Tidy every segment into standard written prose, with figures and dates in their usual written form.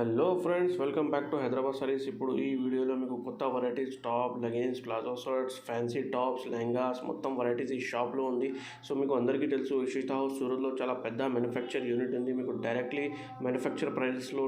Hello friends, welcome back to Hyderabad saris. ఇప్పుడు ఈ వీడియోలో మీకు కొత్త varieties, top, leggings, palazzo shirts, fancy tops, lehengas మొత్తం వెరైటీస్ ఈ షాప్లో ఉంది. సో మీకు అందరికీ తెలుసు, ఇషితా హౌస్ సూరత్లో చాలా పెద్ద మ్యానుఫ్యాక్చర్ యూనిట్ ఉంది. మీకు డైరెక్ట్లీ మ్యానుఫ్యాక్చర్ ప్రైజెస్లో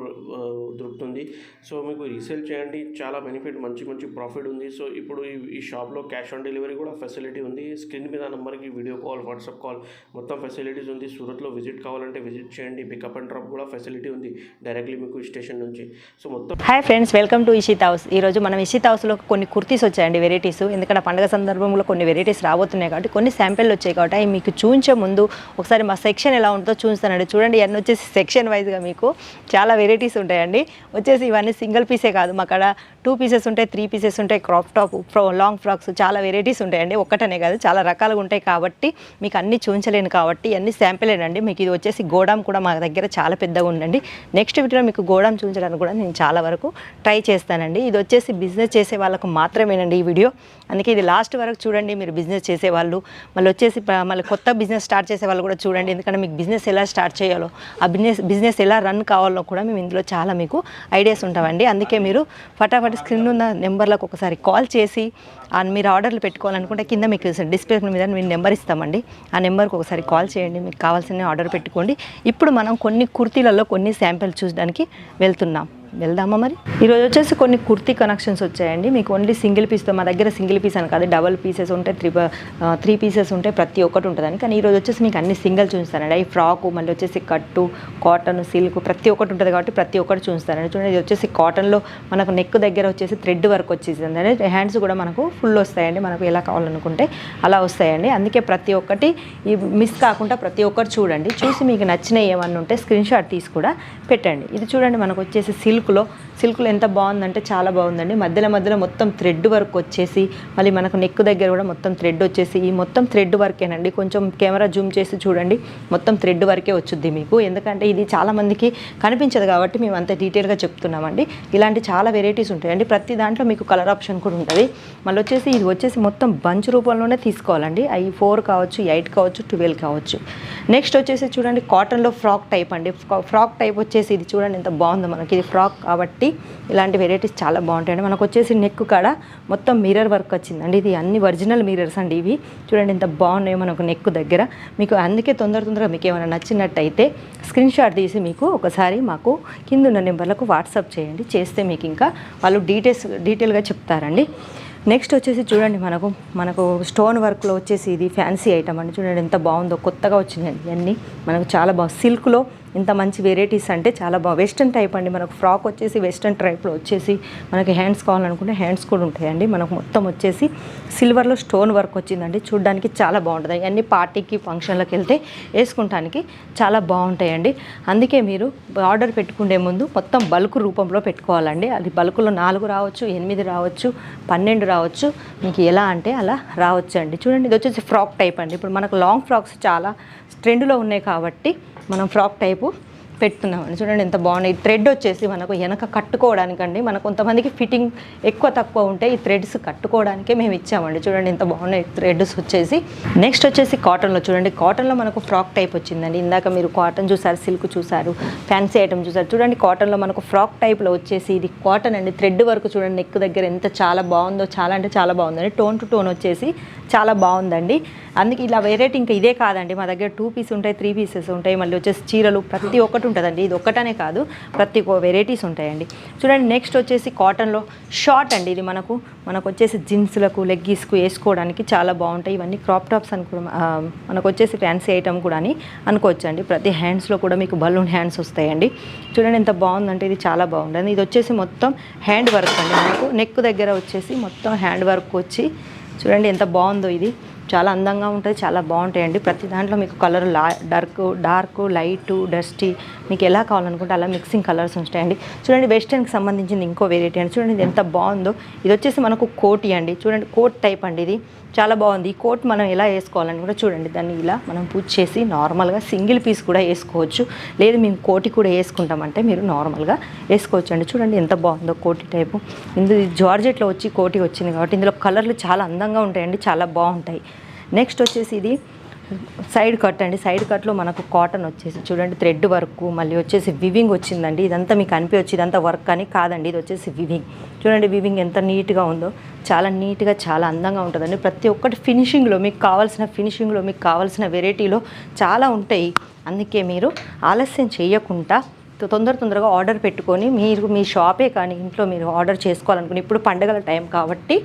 దొరుకుతుంది. సో మీకు రీసేల్ చేయండి, చాలా బెనిఫిట్, మంచి ప్రాఫిట్ ఉంది. సో ఇప్పుడు ఈ షాప్లో క్యాష్ ఆన్ డెలివరీ కూడా ఫెసిలిటీ ఉంది. స్క్రీన్ మీద నెంబర్కి వీడియో కాల్, వాట్సాప్ కాల్ మొత్తం ఫెసిలిటీస్ ఉంది. సూరత్లో విజిట్ కావాలంటే విజిట్ చేయండి. పికప్ అండ్ డ్రాప్ కూడా ఫెసిలిటీ ఉంది డైరెక్ట్లీ మీకు స్టేషన్ నుంచి. సో మొత్తం hi friends, welcome to Ishita house. ఈరోజు మనం ఇషితా హౌస్లో కొన్ని కుర్తీస్ వచ్చాయండి, వెరైటీస్. ఎందుకంటే పండుగ సందర్భంలో కొన్ని వెరైటీస్ రాబోతున్నాయి కాబట్టి కొన్ని శాంపిల్ వచ్చాయి కాబట్టి అవి మీకు చూపించే ముందు ఒకసారి మా సెక్షన్ ఎలా ఉంటుందో చూస్తానండి. చూడండి, ఇవన్నీ వచ్చేసి సెక్షన్ వైజ్గా మీకు చాలా వెరైటీస్ ఉంటాయండి. వచ్చేసి ఇవన్నీ సింగిల్ పీసే కాదు, మా కాడ 2 పీసెస్ ఉంటాయి, 3 పీసెస్ ఉంటాయి, క్రాప్ టాప్, లాంగ్ ఫ్రాక్స్, చాలా వెరైటీస్ ఉంటాయండి. ఒక్కటనే కాదు, చాలా రకాలుగా ఉంటాయి కాబట్టి మీకు అన్నీ చూపించలేను కాబట్టి అన్ని శాంపిలేనండి. మీకు ఇది వచ్చేసి గోడాం కూడా మా దగ్గర చాలా పెద్దగా ఉండండి. నెక్స్ట్ వీడియోలో మీకు గోడాం చూపించడానికి కూడా నేను చాలా వరకు ట్రై చేస్తానండి. ఇది వచ్చేసి బిజినెస్ చేసే వాళ్ళకు మాత్రమేనండి ఈ వీడియో, అందుకే ఇది లాస్ట్ వరకు చూడండి. మీరు బిజినెస్ చేసేవాళ్ళు, మళ్ళీ వచ్చేసి మళ్ళీ కొత్త బిజినెస్ స్టార్ట్ చేసే వాళ్ళు కూడా చూడండి. ఎందుకంటే మీకు బిజినెస్ ఎలా స్టార్ట్ చేయాలో, ఆ బిజినెస్ ఎలా రన్ కావాలో కూడా మేము ఇందులో చాలా మీకు ఐడియాస్ ఉంటామండి. అందుకే మీరు ఫటాఫట్ స్క్రీన్ ఉన్న నెంబర్లకు ఒకసారి కాల్ చేసి మీరు ఆర్డర్లు పెట్టుకోవాలనుకుంటే కింద మీకు డిస్ప్లే మీద మేము నెంబర్ ఇస్తామండి. ఆ నెంబర్కి ఒకసారి కాల్ చేయండి, మీకు కావాల్సిన ఆర్డర్ పెట్టుకోండి. ఇప్పుడు మనం కొన్ని కుర్తీలలో కొన్ని శాంపిల్ చూడడానికి వెళ్దామా మరి. ఈరోజు వచ్చేసి కొన్ని కుర్తీ కనెక్షన్స్ వచ్చాయండి. మీకు ఓన్లీ సింగిల్ పీస్తో, మా దగ్గర సింగిల్ పీస్ అని కాదు, డబల్ పీసెస్ ఉంటాయి, 3 పీసెస్ ఉంటాయి, ప్రతి ఒక్కటి ఉంటుందని. కానీ ఈరోజు వచ్చేసి మీకు అన్ని సింగిల్ చూస్తానండి. ఈ ఫ్రాకు, మళ్ళీ వచ్చేసి కట్టు, కాటన్, సిల్క్ ప్రతి ఒక్కటి ఉంటుంది కాబట్టి ప్రతి ఒక్కటి చూస్తానండి. చూడండి, ఇది వచ్చేసి కాటన్లో మనకు నెక్ దగ్గర వచ్చేసి థ్రెడ్ వర్క్ వచ్చేసింది అండి. హ్యాండ్స్ కూడా మనకు ఫుల్ వస్తాయండి, మనకు ఎలా కావాలనుకుంటే అలా వస్తాయండి. అందుకే ప్రతి ఒక్కటి మిస్ కాకుండా ప్రతి ఒక్కటి చూడండి. చూసి మీకు నచ్చినవి ఏమన్నా ఉంటే స్క్రీన్ షాట్ తీసి కూడా పెట్టండి. ఇది చూడండి, మనకు వచ్చేసి సిల్క్లో ఎంత బాగుందంటే చాలా బాగుందండి. మధ్యలో మొత్తం థ్రెడ్ వర్క్ వచ్చేసి, మళ్ళీ మనకు నెక్ దగ్గర కూడా మొత్తం థ్రెడ్ వచ్చేసి, ఈ మొత్తం థ్రెడ్ వర్కేనండి. కొంచెం కెమెరా జూమ్ చేసి చూడండి, మొత్తం థ్రెడ్ వర్కే వచ్చుద్ది మీకు. ఎందుకంటే ఇది చాలామందికి కనిపించదు కాబట్టి మేము అంత డీటెయిల్గా చెప్తున్నామండి. ఇలాంటి చాలా వెరైటీస్ ఉంటాయండి. ప్రతి దాంట్లో మీకు కలర్ ఆప్షన్ కూడా ఉంటుంది. మళ్ళీ వచ్చేసి ఇది వచ్చేసి మొత్తం బంచ్ రూపంలోనే తీసుకోవాలండి. అవి 4 కావచ్చు, 8 కావచ్చు, 12 కావచ్చు. నెక్స్ట్ వచ్చేసి చూడండి, కాటన్లో ఫ్రాక్ టైప్ అండి. ఫ్రాక్ టైప్ వచ్చేసి ఇది చూడండి ఎంత బాగుందో. మనకి ఇది ఫ్రాక్ కాబట్టి ఇలాంటి వెరైటీస్ చాలా బాగుంటాయండి. మనకు వచ్చేసి నెక్ కాడ మొత్తం మిర్రర్ వర్క్ వచ్చిందండి. ఇది అన్ని ఒరిజినల్ మిర్రర్స్ అండి. ఇవి చూడండి ఎంత బాగున్నాయో మనకు నెక్ దగ్గర. మీకు అందుకే తొందరగా మీకు ఏమైనా నచ్చినట్టయితే స్క్రీన్ షాట్ తీసి మీకు ఒకసారి మాకు కింద ఉన్న నెంబర్లకు వాట్సాప్ చేయండి. చేస్తే మీకు ఇంకా వాళ్ళు డీటెయిల్గా చెప్తారండి. నెక్స్ట్ వచ్చేసి చూడండి, మనకు స్టోన్ వర్క్లో వచ్చేసి ఇది ఫ్యాన్సీ ఐటమ్ అండి. చూడండి ఎంత బాగుందో, కొత్తగా వచ్చినాయండి ఇవన్నీ. మనకు చాలా బాగుంది. సిల్క్లో ఇంత మంచి వెరైటీస్ అంటే చాలా బాగుంది. వెస్ట్రన్ టైప్ అండి. మనకు ఫ్రాక్ వచ్చేసి వెస్ట్రన్ టైప్లో వచ్చేసి మనకి హ్యాండ్స్ కావాలనుకుంటే హ్యాండ్స్ కూడా ఉంటాయండి. మనకు మొత్తం వచ్చేసి సిల్వర్లో స్టోన్ వర్క్ వచ్చిందండి. చూడడానికి చాలా బాగుంటుంది. అన్ని పార్టీకి, ఫంక్షన్లకు వెళ్తే వేసుకుంటానికి చాలా బాగుంటాయండి. అందుకే మీరు ఆర్డర్ పెట్టుకునే ముందు మొత్తం బల్క్ రూపంలో పెట్టుకోవాలండి. అది బల్క్లో 4 రావచ్చు, 8 రావచ్చు, 12 రావచ్చు. మీకు ఎలా అంటే అలా రావచ్చు అండి. చూడండి, ఇది వచ్చేసి ఫ్రాక్ టైప్ అండి. ఇప్పుడు మనకు లాంగ్ ఫ్రాక్స్ చాలా ట్రెండ్లో ఉన్నాయి కాబట్టి మనం ఫ్రాక్ టైపు పెడుతున్నామండి. చూడండి ఎంత బాగున్నాయి. థ్రెడ్ వచ్చేసి మనకు వెనక కట్టుకోవడానికండి. మనకు కొంతమందికి ఫిట్టింగ్ ఎక్కువ తక్కువ ఉంటే ఈ థ్రెడ్స్ కట్టుకోవడానికే మేము ఇచ్చామండి. చూడండి ఎంత బాగున్నాయి థ్రెడ్స్ వచ్చేసి. నెక్స్ట్ వచ్చేసి కాటన్లో చూడండి, కాటన్లో మనకు ఫ్రాక్ టైప్ వచ్చిందండి. ఇందాక మీరు కాటన్ చూసారు, సిల్క్ చూసారు, ఫ్యాన్సీ ఐటమ్ చూసారు. చూడండి, కాటన్లో మనకు ఫ్రాక్ టైప్లో వచ్చేసి ఇది కాటన్ అండి. థ్రెడ్ వరకు చూడండి నెక్ దగ్గర ఎంత చాలా బాగుందో, చాలా అంటే చాలా బాగుందండి. టోన్ టు టోన్ వచ్చేసి చాలా బాగుందండి. అందుకే ఇలా వెరైటీ ఇంకా ఇదే కాదండి, మా దగ్గర 2 పీస్ ఉంటాయి, 3 పీసెస్ ఉంటాయి, మళ్ళీ వచ్చేసి చీరలు ప్రతి ఒక్కటి ఉంటుందండి. ఇది ఒక్కటనే కాదు, ప్రతి వెరైటీస్ ఉంటాయండి. చూడండి, నెక్స్ట్ వచ్చేసి కాటన్లో షార్ట్ అండి. ఇది మనకు వచ్చేసి జీన్స్లకు, లెగ్గీస్కు వేసుకోవడానికి చాలా బాగుంటాయి. ఇవన్నీ క్రాప్ టాప్స్ అని కూడా మనకు వచ్చేసి ఫ్యాన్సీ ఐటమ్ కూడా అని అనుకోవచ్చు అండి. ప్రతి హ్యాండ్స్లో కూడా మీకు బలూన్ హ్యాండ్స్ వస్తాయండి. చూడండి ఎంత బాగుందంటే ఇది చాలా బాగుంటుంది. ఇది వచ్చేసి మొత్తం హ్యాండ్ వర్క్ అండి. మనకు నెక్ దగ్గర వచ్చేసి మొత్తం హ్యాండ్ వర్క్ వచ్చి చూడండి ఎంత బాగుందో. ఇది చాలా అందంగా ఉంటుంది, చాలా బాగుంటాయండి. ప్రతి దాంట్లో మీకు కలర్ డార్క్, లైట్, డస్టీ మీకు ఎలా కావాలనుకుంటే అలా మిక్సింగ్ కలర్స్ ఉంటాయండి. చూడండి, వెస్టర్న్కి సంబంధించింది ఇంకో వెరైటీ అండి. చూడండి ఇది ఎంత బాగుందో. ఇది వచ్చేసి మనకు కోటి అండి. చూడండి, కోట్ టైప్ అండి. ఇది చాలా బాగుంది. ఈ కోట్ మనం ఎలా వేసుకోవాలని కూడా చూడండి. దాన్ని ఇలా మనం పూజ చేసి నార్మల్గా సింగిల్ పీస్ కూడా వేసుకోవచ్చు, లేదు మేము కోటి కూడా వేసుకుంటామంటే మీరు నార్మల్గా వేసుకోవచ్చు అండి. చూడండి ఎంత బాగుందో కోటి టైపు. ఇందులో జార్జెట్లో వచ్చి కోటి వచ్చింది కాబట్టి ఇందులో కలర్లు చాలా అందంగా ఉంటాయండి, చాలా బాగుంటాయి. నెక్స్ట్ వచ్చేసి ఇది సైడ్ కట్ అండి. సైడ్ కట్లో మనకు కాటన్ వచ్చేసి చూడండి థ్రెడ్ వర్క్, మళ్ళీ వచ్చేసి వివింగ్ వచ్చిందండి. ఇదంతా మీకు అనిపించవచ్చు ఇదంతా వర్క్ అని, కాదండి ఇది వచ్చేసి వివింగ్. చూడండి వివింగ్ ఎంత నీట్గా ఉందో, చాలా నీట్గా చాలా అందంగా ఉంటుందండి. ప్రతి ఒక్కటి ఫినిషింగ్లో మీకు కావాల్సిన వెరైటీలో చాలా ఉంటాయి. అందుకే మీరు ఆలస్యం చేయకుండా తొందరగా ఆర్డర్ పెట్టుకొని మీరు మీ షాపే కానీ ఇంట్లో మీరు ఆర్డర్ చేసుకోవాలనుకుని, ఇప్పుడు పండుగల టైం కాబట్టి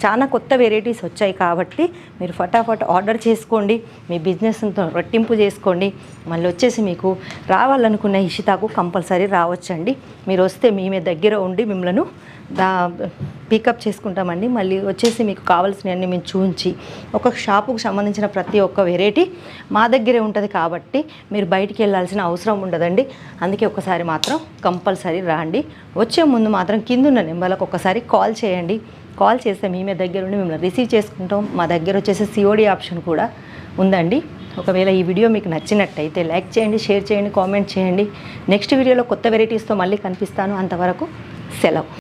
చాలా కొత్త వెరైటీస్ వచ్చాయి కాబట్టి మీరు ఫటాఫట్ ఆర్డర్ చేసుకోండి, మీ బిజినెస్తో రెట్టింపు చేసుకోండి. మళ్ళీ వచ్చేసి మీకు రావాలనుకున్న ఇషితాకు కంపల్సరీ రావచ్చండి. మీరు వస్తే మేమే దగ్గర ఉండి మిమ్మల్ని పికప్ చేసుకుంటామండి. మళ్ళీ వచ్చేసి మీకు కావాల్సినవన్నీ మేము చూపించి ఒక షాపుకు సంబంధించిన ప్రతి ఒక్క వెరైటీ మా దగ్గరే ఉంటుంది కాబట్టి మీరు బయటికి వెళ్ళాల్సిన అవసరం ఉండదండి. అందుకే ఒకసారి మాత్రం కంపల్సరీ రాండి. వచ్చే ముందు మాత్రం కిందున్న నెంబర్లకు ఒకసారి కాల్ చేయండి. కాల్ చేస్తే మేమే దగ్గర ఉండి మిమ్మల్ని రిసీవ్ చేసుకుంటాం. మా దగ్గర వచ్చేసి COD ఆప్షన్ కూడా ఉందండి. ఒకవేళ ఈ వీడియో మీకు నచ్చినట్టయితే లైక్ చేయండి, షేర్ చేయండి, కామెంట్ చేయండి. నెక్స్ట్ వీడియోలో కొత్త వెరైటీస్తో మళ్ళీ కనిపిస్తాను. అంతవరకు సెలవు.